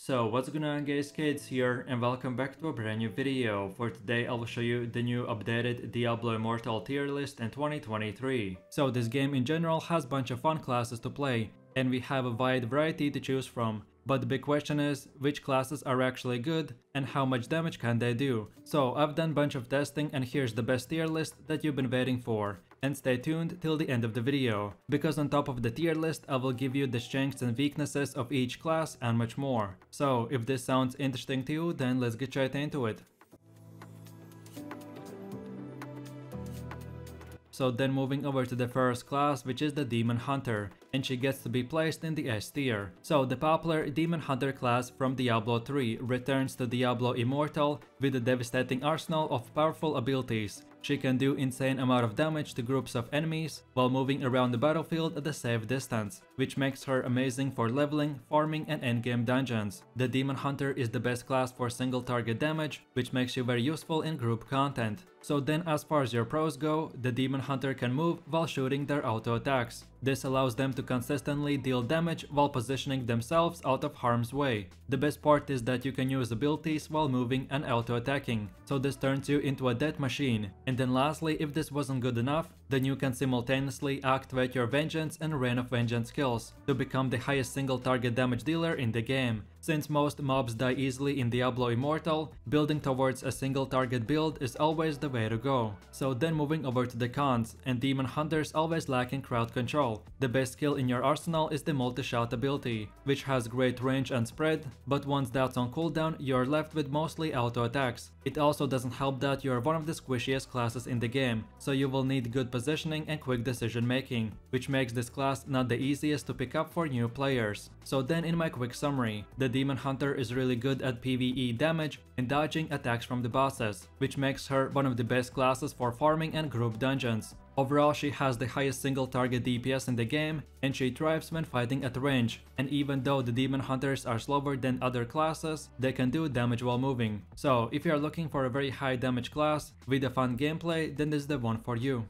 So what's going on guys, Kids here and welcome back to a brand new video. For today I will show you the new updated Diablo Immortal tier list in 2023. So this game in general has a bunch of fun classes to play and we have a wide variety to choose from. But the big question is, which classes are actually good and how much damage can they do? So I've done a bunch of testing and here's the best tier list that you've been waiting for. And stay tuned till the end of the video, because on top of the tier list I will give you the strengths and weaknesses of each class and much more. So if this sounds interesting to you, then let's get right into it. So then moving over to the first class, which is the Demon Hunter, and she gets to be placed in the S tier. So the popular Demon Hunter class from Diablo 3 returns to Diablo Immortal with a devastating arsenal of powerful abilities. She can do insane amount of damage to groups of enemies while moving around the battlefield at a safe distance, which makes her amazing for leveling, farming and endgame dungeons. The Demon Hunter is the best class for single target damage, which makes you very useful in group content. So then as far as your pros go, the Demon Hunter can move while shooting their auto attacks. This allows them to consistently deal damage while positioning themselves out of harm's way. The best part is that you can use abilities while moving and auto attacking, so this turns you into a death machine. And then lastly, if this wasn't good enough, then you can simultaneously activate your Vengeance and Reign of Vengeance skills to become the highest single target damage dealer in the game. Since most mobs die easily in Diablo Immortal, building towards a single target build is always the way to go. So then moving over to the cons, and Demon Hunters always lack in crowd control. The best skill in your arsenal is the multi-shot ability, which has great range and spread, but once that's on cooldown, you're left with mostly auto attacks. It also doesn't help that you're one of the squishiest classes in the game, so you will need good positioning and quick decision making, which makes this class not the easiest to pick up for new players. So then in my quick summary, the Demon Hunter is really good at PvE damage and dodging attacks from the bosses, which makes her one of the best classes for farming and group dungeons. Overall, she has the highest single target DPS in the game, and she thrives when fighting at range. And even though the Demon Hunters are slower than other classes, they can do damage while moving. So if you are looking for a very high damage class with a fun gameplay, then this is the one for you.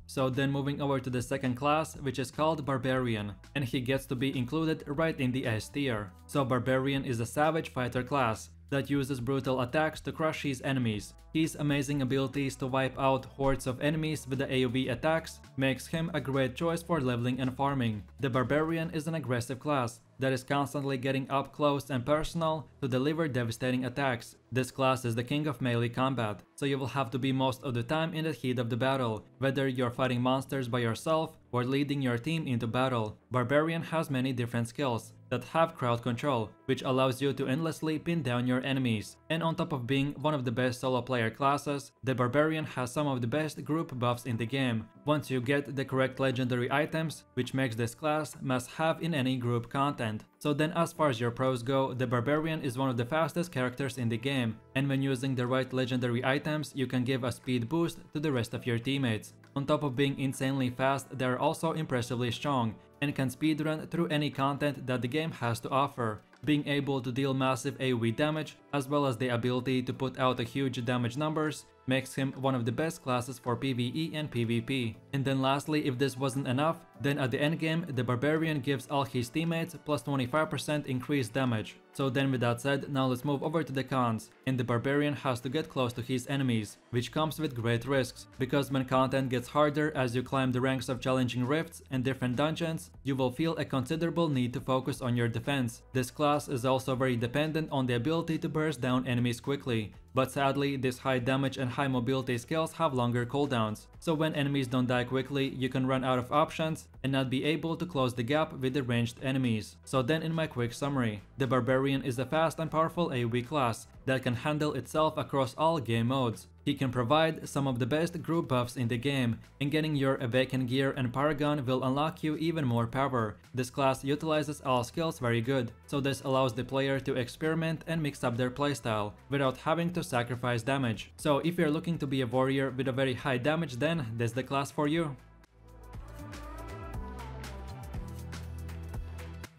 So then moving over to the second class, which is called Barbarian, and he gets to be included right in the S tier. So Barbarian is a savage fighter class that uses brutal attacks to crush his enemies. His amazing abilities to wipe out hordes of enemies with the AoE attacks makes him a great choice for leveling and farming. The Barbarian is an aggressive class that is constantly getting up close and personal to deliver devastating attacks. This class is the king of melee combat, so you will have to be most of the time in the heat of the battle, whether you're fighting monsters by yourself or leading your team into battle. Barbarian has many different skills that have crowd control, which allows you to endlessly pin down your enemies. And on top of being one of the best solo player classes, the Barbarian has some of the best group buffs in the game, once you get the correct legendary items, which makes this class must have in any group content. So then as far as your pros go, the Barbarian is one of the fastest characters in the game, and when using the right legendary items, you can give a speed boost to the rest of your teammates. On top of being insanely fast, they are also impressively strong, and can speedrun through any content that the game has to offer, being able to deal massive AoE damage, as well as the ability to put out a huge damage numbers, makes him one of the best classes for PvE and PvP. And then lastly, if this wasn't enough, then at the endgame, the Barbarian gives all his teammates plus 25% increased damage. So then with that said, now let's move over to the cons. And the Barbarian has to get close to his enemies, which comes with great risks, because when content gets harder as you climb the ranks of challenging rifts and different dungeons, you will feel a considerable need to focus on your defense. This class is also very dependent on the ability to burst down enemies quickly, but sadly, these high damage and high mobility skills have longer cooldowns, so when enemies don't die quickly, you can run out of options and not be able to close the gap with the ranged enemies. So then in my quick summary, the Barbarian is a fast and powerful AoE class that can handle itself across all game modes. He can provide some of the best group buffs in the game, and getting your Awaken gear and Paragon will unlock you even more power. This class utilizes all skills very good, so this allows the player to experiment and mix up their playstyle without having to sacrifice damage. So if you're looking to be a warrior with a very high damage, then this is the class for you.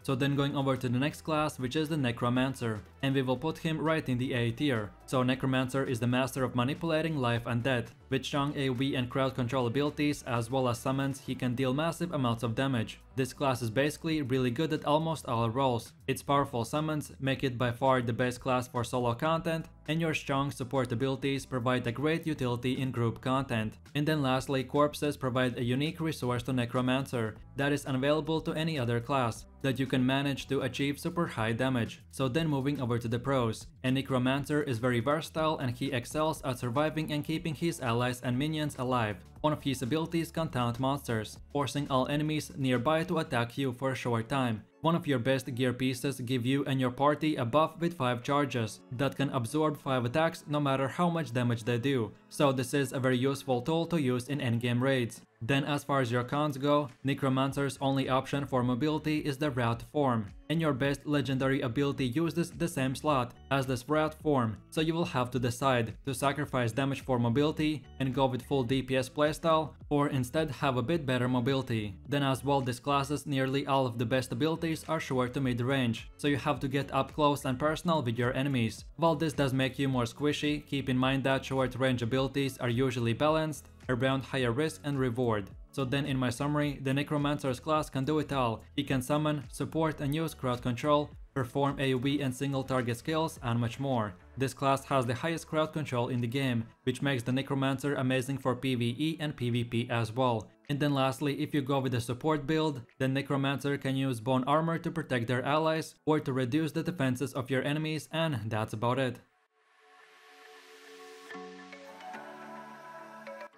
So then going over to the next class, which is the Necromancer, and we will put him right in the A tier. So Necromancer is the master of manipulating life and death. With strong AoE and crowd control abilities as well as summons, he can deal massive amounts of damage. This class is basically really good at almost all roles. Its powerful summons make it by far the best class for solo content, and your strong support abilities provide a great utility in group content. And then lastly, corpses provide a unique resource to Necromancer that is unavailable to any other class, that you can manage to achieve super high damage. So then moving over to the pros, and Necromancer is very versatile and he excels at surviving and keeping his allies and minions alive. One of his abilities can taunt monsters, forcing all enemies nearby to attack you for a short time. One of your best gear pieces give you and your party a buff with 5 charges that can absorb 5 attacks no matter how much damage they do. So this is a very useful tool to use in endgame raids. Then as far as your cons go, Necromancer's only option for mobility is the Rat form, and your best legendary ability uses the same slot as this Rat form, so you will have to decide to sacrifice damage for mobility and go with full DPS playstyle, or instead have a bit better mobility. Then as well, this class's nearly all of the best abilities are short to mid range, so you have to get up close and personal with your enemies. While this does make you more squishy, keep in mind that short range abilities are usually balanced around higher risk and reward. So then in my summary, the Necromancer's class can do it all. He can summon, support and use crowd control, perform AoE and single target skills, and much more. This class has the highest crowd control in the game, which makes the Necromancer amazing for PvE and PvP as well. And then lastly, if you go with the support build, then Necromancer can use bone armor to protect their allies or to reduce the defenses of your enemies, and that's about it.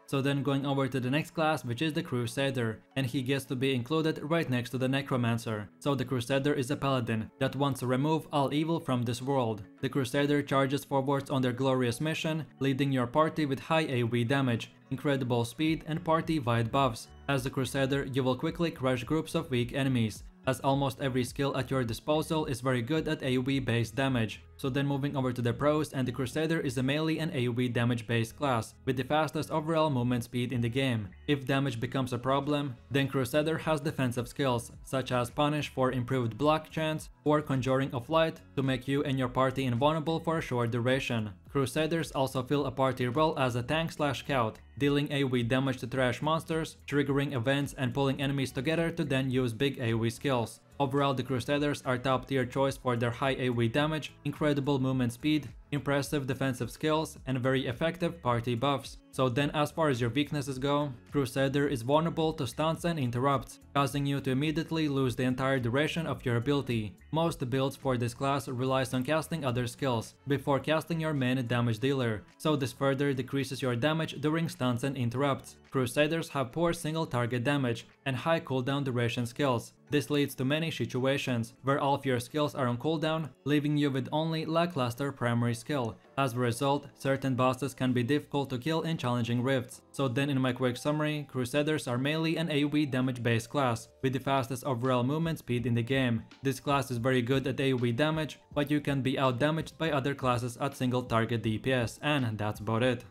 So then going over to the next class, which is the Crusader, and he gets to be included right next to the Necromancer. So the Crusader is a paladin that wants to remove all evil from this world. The Crusader charges forwards on their glorious mission, leading your party with high AoE damage, incredible speed and party-wide buffs. As the Crusader, you will quickly crush groups of weak enemies, as almost every skill at your disposal is very good at AoE based damage. So then moving over to the pros, and the Crusader is a melee and AoE damage based class with the fastest overall movement speed in the game. If damage becomes a problem, then Crusader has defensive skills such as Punish for improved block chance or Conjuring of Light to make you and your party invulnerable for a short duration. Crusaders also fill a party role as a tank/scout, dealing AoE damage to trash monsters, triggering events and pulling enemies together to then use big AoE skills. Overall, the Crusaders are top tier choice for their high AoE damage, incredible movement speed, impressive defensive skills, and very effective party buffs. So then as far as your weaknesses go, Crusader is vulnerable to stuns and interrupts, causing you to immediately lose the entire duration of your ability. Most builds for this class relies on casting other skills before casting your main damage dealer, so this further decreases your damage during stuns and interrupts. Crusaders have poor single target damage and high cooldown duration skills. This leads to many situations where all of your skills are on cooldown, leaving you with only lackluster primary skill. As a result, certain bosses can be difficult to kill in challenging rifts. So then in my quick summary, Crusaders are melee and AoE damage based class with the fastest overall movement speed in the game. This class is very good at AoE damage, but you can be out damaged by other classes at single target DPS, and that's about it.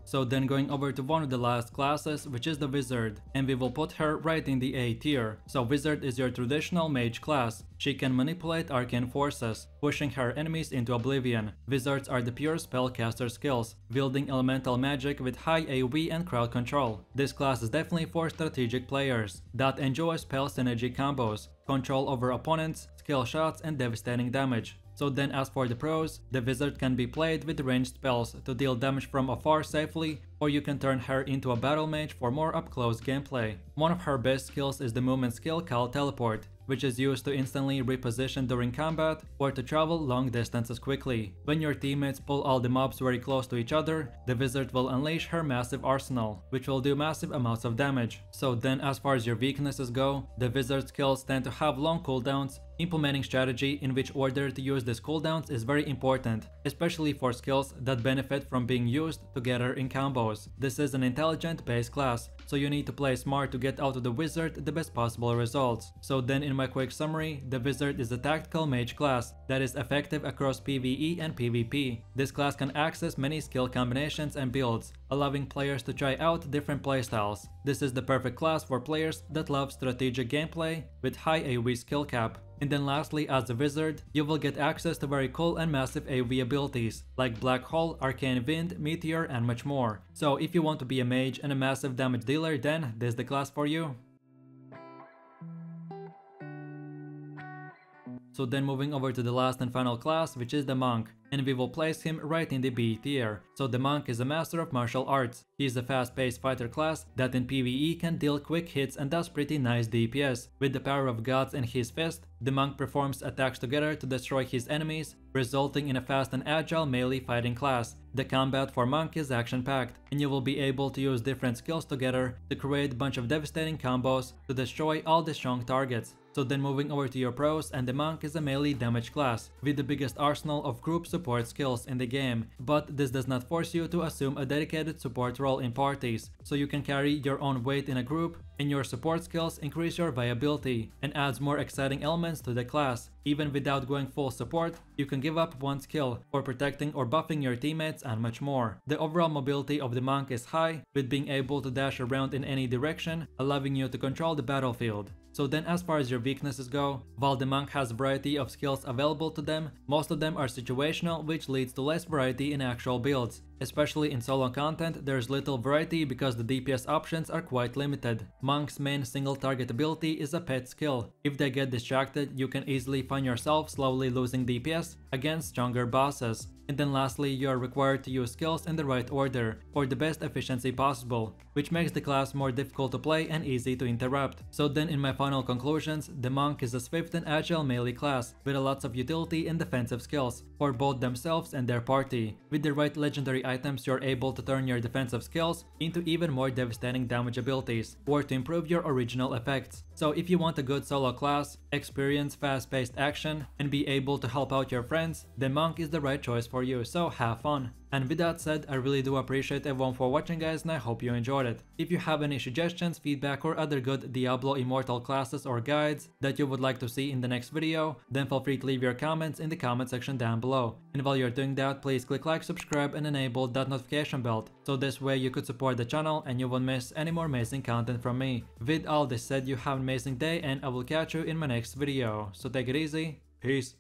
So then going over to one of the last classes, which is the Wizard, and we will put her right in the A tier. So Wizard is your traditional mage class. She can manipulate arcane forces, pushing her enemies into oblivion. Wizards are the pure spellcaster skills, wielding elemental magic with high AoE and crowd control. This class is definitely for strategic players that enjoy spell synergy combos, control over opponents, skill shots and devastating damage. So then as for the pros, the Wizard can be played with ranged spells to deal damage from afar safely, or you can turn her into a battle mage for more up-close gameplay. One of her best skills is the movement skill called Teleport, which is used to instantly reposition during combat or to travel long distances quickly. When your teammates pull all the mobs very close to each other, the Wizard will unleash her massive arsenal, which will do massive amounts of damage. So then as far as your weaknesses go, the Wizard skills tend to have long cooldowns. Implementing strategy in which order to use these cooldowns is very important, especially for skills that benefit from being used together in combos. This is an intelligent base class so you need to play smart to get out of the wizard the best possible results. So then in my quick summary, the wizard is a tactical mage class that is effective across PvE and PvP. This class can access many skill combinations and builds, allowing players to try out different playstyles. This is the perfect class for players that love strategic gameplay with high AoE skill cap. And then lastly, as a wizard, you will get access to very cool and massive AoE abilities like Black Hole, Arcane Wind, Meteor, and much more. So if you want to be a mage and a massive damage dealer, then this is the class for you. So then moving over to the last and final class, which is the monk, and we will place him right in the B tier. So the monk is a master of martial arts. He is a fast-paced fighter class that in PvE can deal quick hits and does pretty nice DPS. With the power of gods in his fist, the monk performs attacks together to destroy his enemies, resulting in a fast and agile melee fighting class. The combat for monk is action-packed, and you will be able to use different skills together to create a bunch of devastating combos to destroy all the strong targets. So then moving over to your pros, and the monk is a melee damage class with the biggest arsenal of group support skills in the game, but this does not force you to assume a dedicated support role in parties, so you can carry your own weight in a group, and your support skills increase your viability and adds more exciting elements to the class. Even without going full support, you can give up one skill for protecting or buffing your teammates and much more. The overall mobility of the monk is high, with being able to dash around in any direction, allowing you to control the battlefield. So then as far as your weaknesses go, while the monk has a variety of skills available to them, most of them are situational, which leads to less variety in actual builds. Especially in solo content, there's little variety because the DPS options are quite limited. Monk's main single target ability is a pet skill. If they get distracted, you can easily find yourself slowly losing DPS against stronger bosses. And then lastly, you are required to use skills in the right order for the best efficiency possible, which makes the class more difficult to play and easy to interrupt. So then in my final conclusions, the monk is a swift and agile melee class with a lots of utility and defensive skills for both themselves and their party. With the right legendary items, you're able to turn your defensive skills into even more devastating damage abilities or to improve your original effects. So if you want a good solo class, experience fast-paced action, and be able to help out your friends, the monk is the right choice for you, so have fun. And with that said, I really do appreciate everyone for watching, guys, and I hope you enjoyed it. If you have any suggestions, feedback, or other good Diablo Immortal classes or guides that you would like to see in the next video, then feel free to leave your comments in the comment section down below. And while you're doing that, please click like, subscribe, and enable that notification bell, so this way you could support the channel and you won't miss any more amazing content from me. With all this said, you have an amazing day, and I will catch you in my next video. So take it easy, peace.